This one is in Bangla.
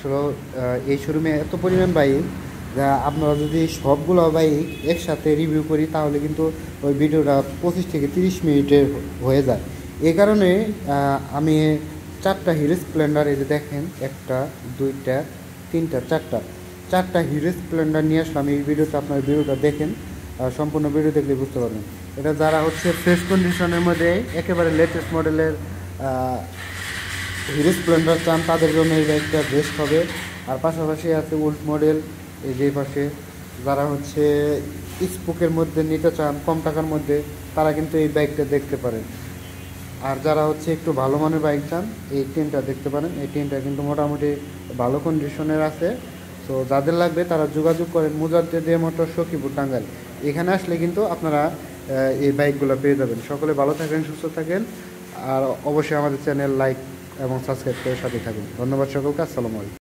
আসলে এই শোরুমে এত পরিমাণ বাইক যা আপনারা যদি সবগুলো বাইক একসাথে রিভিউ করি তাহলে কিন্তু ওই ভিডিওটা 25 থেকে 30 মিনিটের হয়ে যায়। এই কারণে আমি 4টা হিরো স্প্লেন্ডার, এই যে দেখেন 1টা 2টা 3টা 4টা হিরো স্প্লেন্ডার নিয়ে আসলাম এই ভিডিওতে। আপনার ভিডিওটা দেখেন, সম্পূর্ণ ভিডিও দেখলে বুঝতে পারবেন। এটা যারা হচ্ছে ফ্রেশ কন্ডিশনের মধ্যে একেবারে লেটেস্ট মডেলের হিরো স্প্লেন্ডার চান তাদের জন্য এই বাইকটা বেস্ট হবে। আর পাশাপাশি আছে ওল্ড মডেল, এই যে পাশে যারা হচ্ছে স্পোকের মধ্যে নিতে চান কম টাকার মধ্যে তারা কিন্তু এই বাইকটা দেখতে পারেন। আর যারা হচ্ছে একটু ভালো মানের বাইক চান এই টিনটা দেখতে পারেন। এই টিনটা কিন্তু মোটামুটি ভালো কন্ডিশনের আছে। তো যাদের লাগবে তারা যোগাযোগ করেন মুজাদ্দেদিয়া মোটর সখীপুর টাঙ্গাইল। এখানে আসলে কিন্তু আপনারা এই বাইকগুলো পেয়ে যাবেন। সকলে ভালো থাকেন, সুস্থ থাকেন, আর অবশ্যই আমাদের চ্যানেল লাইক এবং সাবস্ক্রাইব করে সাথে থাকুন। ধন্যবাদ সকলকে। আসসালামু আলাইকুম।